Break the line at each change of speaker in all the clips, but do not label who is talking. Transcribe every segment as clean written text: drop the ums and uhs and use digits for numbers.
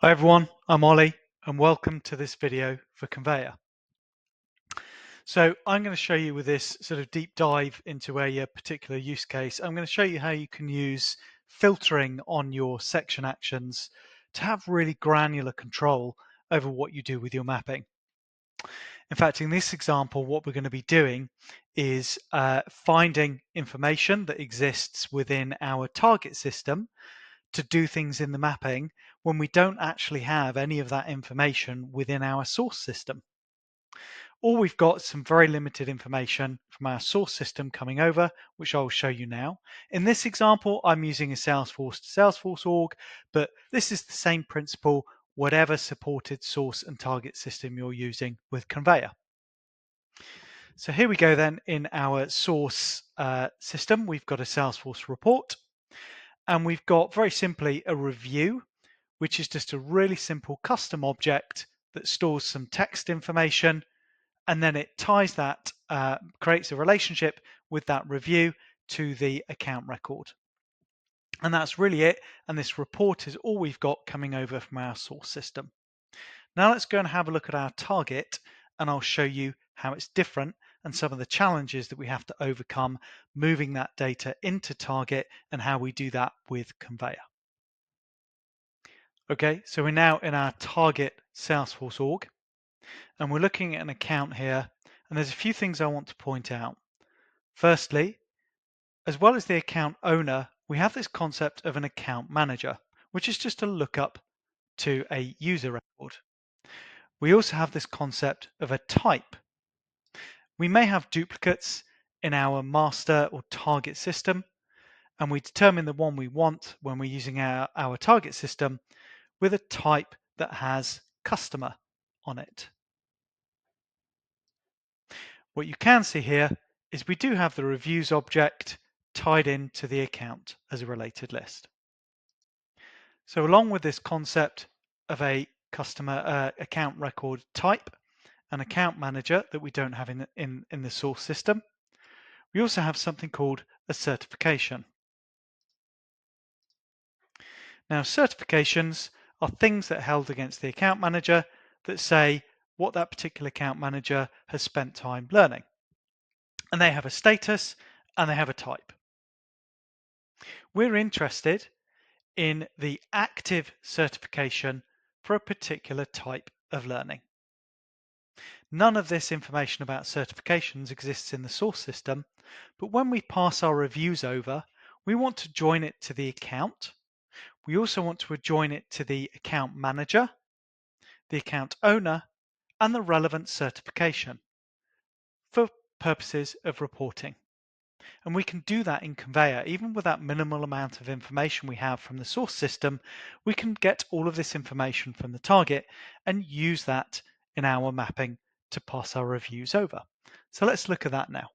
Hi everyone, I'm Ollie and welcome to this video for Conveyor. So I'm going to show you with this sort of deep dive into a particular use case. I'm going to show you how you can use filtering on your section actions to have really granular control over what you do with your mapping. In fact, in this example, what we're going to be doing is finding information that exists within our target system to do things in the mapping when we don't actually have any of that information within our source system. Or we've got some very limited information from our source system coming over, which I'll show you now. In this example, I'm using a Salesforce to Salesforce org, but this is the same principle, whatever supported source and target system you're using with Conveyor. So here we go then in our source system, we've got a Salesforce report. And we've got very simply a review, which is just a really simple custom object that stores some text information, and then it ties that, creates a relationship with that review to the account record. And that's really it. And this report is all we've got coming over from our source system. Now let's go and have a look at our target, and I'll show you how it's different and some of the challenges that we have to overcome moving that data into target and how we do that with Conveyor. Okay, so we're now in our target Salesforce org, and we're looking at an account here, and there's a few things I want to point out. Firstly, as well as the account owner, we have this concept of an account manager, which is just a lookup to a user record. We also have this concept of a type. We may have duplicates in our master or target system, and we determine the one we want when we're using our target system with a type that has customer on it. What you can see here is we do have the reviews object tied into the account as a related list. So along with this concept of a customer account record type, an account manager that we don't have in the source system, we also have something called a certification. Now, certifications are things that are held against the account manager that say what that particular account manager has spent time learning. And they have a status and they have a type. We're interested in the active certification for a particular type of learning. None of this information about certifications exists in the source system, but when we pass our reviews over, we want to join it to the account. We also want to join it to the account manager, the account owner, and the relevant certification for purposes of reporting. And we can do that in Conveyor. Even with that minimal amount of information we have from the source system, we can get all of this information from the target and use that in our mapping to pass our reviews over. So let's look at that now.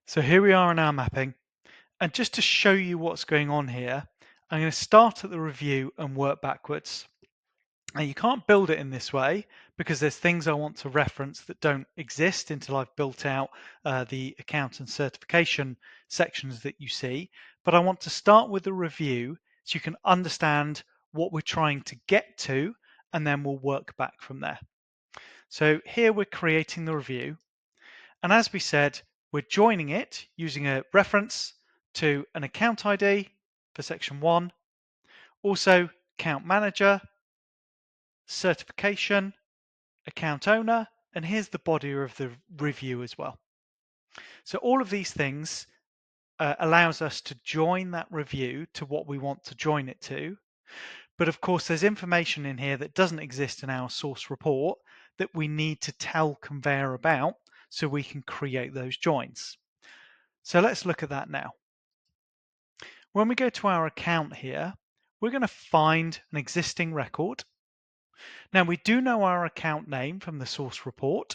So here we are in our mapping. And just to show you what's going on here, I'm going to start at the review and work backwards. Now you can't build it in this way because there's things I want to reference that don't exist until I've built out the account and certification sections that you see. But I want to start with the review so you can understand what we're trying to get to, and then we'll work back from there. So here we're creating the review. And as we said, we're joining it using a reference to an account ID for section 1, also account manager, certification, account owner, and here's the body of the review as well. So all of these things allows us to join that review to what we want to join it to. But of course, there's information in here that doesn't exist in our source report that we need to tell Conveyor about so we can create those joins. So let's look at that now. When we go to our account here, we're going to find an existing record. Now we do know our account name from the source report,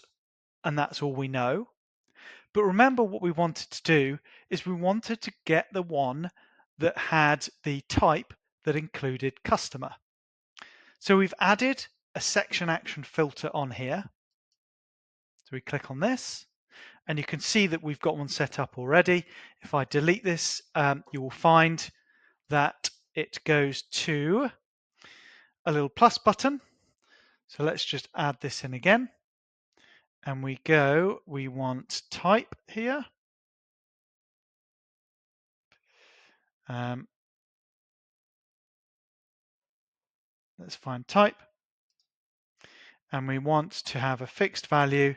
and that's all we know. But remember what we wanted to do is we wanted to get the one that had the type that included customer. So we've added a section action filter on here. So we click on this, and you can see that we've got one set up already. If I delete this, you will find that it goes to a little plus button. So let's just add this in again. And we want type here. Let's find type. And we want to have a fixed value,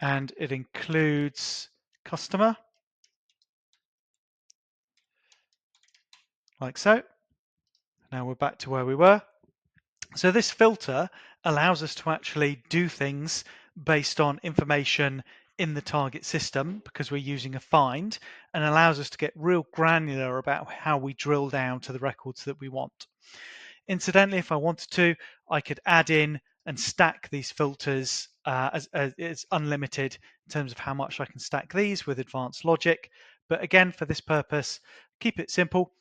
and it includes customer, like so. Now we're back to where we were. So this filter allows us to actually do things based on information in the target system because we're using a find, and allows us to get real granular about how we drill down to the records that we want. Incidentally, if I wanted to, I could add in and stack these filters as it's unlimited in terms of how much I can stack these with advanced logic. But again, for this purpose, keep it simple.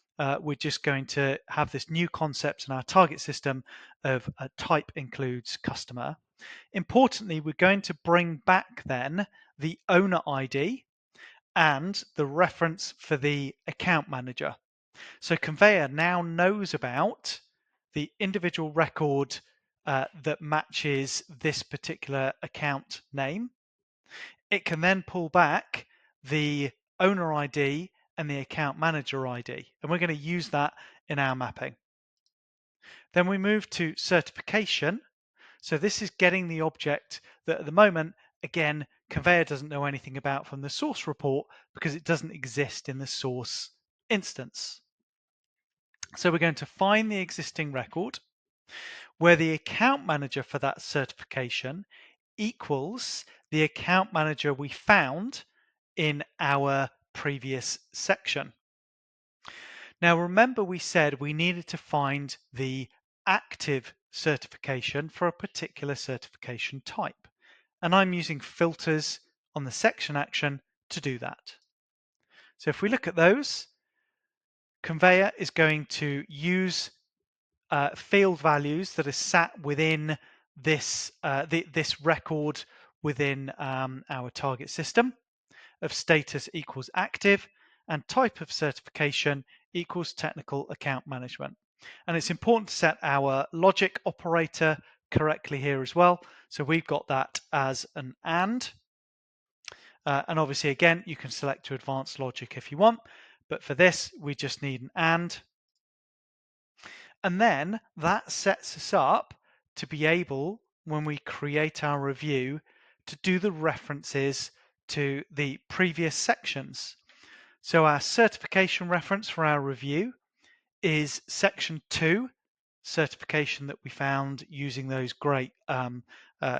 We're just going to have this new concept in our target system of type includes customer. Importantly, we're going to bring back then the owner ID and the reference for the account manager. So Conveyor now knows about the individual record that matches this particular account name. It can then pull back the owner ID and the account manager ID, and we're going to use that in our mapping. Then we move to certification. So this is getting the object that at the moment, again, Conveyor doesn't know anything about from the source report because it doesn't exist in the source instance. So we're going to find the existing record where the account manager for that certification equals the account manager we found in our previous section. Now remember, we said we needed to find the active certification for a particular certification type, and I'm using filters on the section action to do that. So if we look at those, Conveyor is going to use field values that are sat within this this record within our target system of status equals active and type of certification equals technical account management. And it's important to set our logic operator correctly here as well. So we've got that as an and obviously again you can select to advanced logic if you want, but for this we just need an and then that sets us up to be able, when we create our review, to do the references to the previous sections. So our certification reference for our review is section 2, certification that we found using those great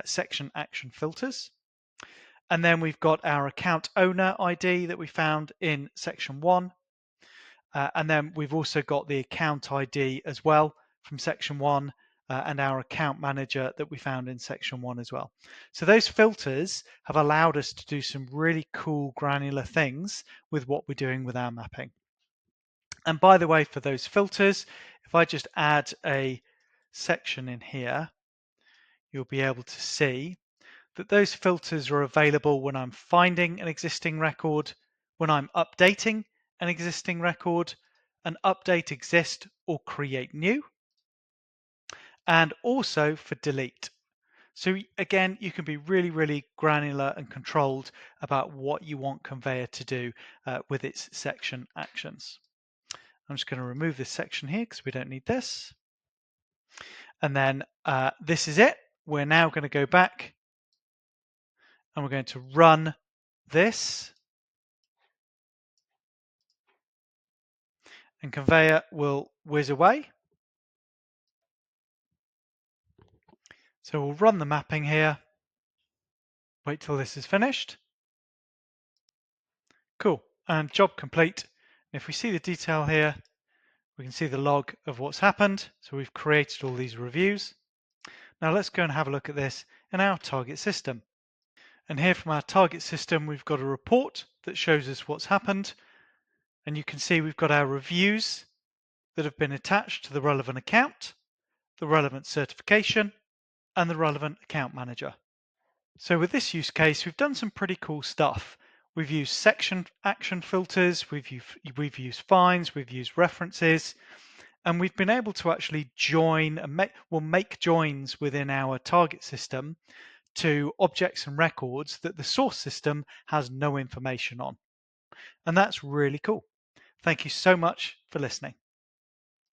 section action filters. And then we've got our account owner ID that we found in section 1. And then we've also got the account ID as well from section 1 and our account manager that we found in section 1 as well. So those filters have allowed us to do some really cool granular things with what we're doing with our mapping. And by the way, for those filters, if I just add a section in here, you'll be able to see that those filters are available when I'm finding an existing record, when I'm updating an existing record, an update exist or create new, and also for delete. So again, you can be really, really granular and controlled about what you want Conveyor to do with its section actions. I'm just going to remove this section here because we don't need this. And then this is it. We're now going to go back and we're going to run this. And Conveyor will whiz away. So we'll run the mapping here. Wait till this is finished. Cool, and job complete. And if we see the detail here, we can see the log of what's happened. So we've created all these reviews. Now let's go and have a look at this in our target system. And here from our target system, we've got a report that shows us what's happened. And you can see we've got our reviews that have been attached to the relevant account, the relevant certification, and the relevant account manager. So with this use case, we've done some pretty cool stuff. We've used section action filters, we've used finds, we've used references, And we've been able to actually join and make joins within our target system to objects and records that the source system has no information on. And that's really cool. Thank you so much for listening.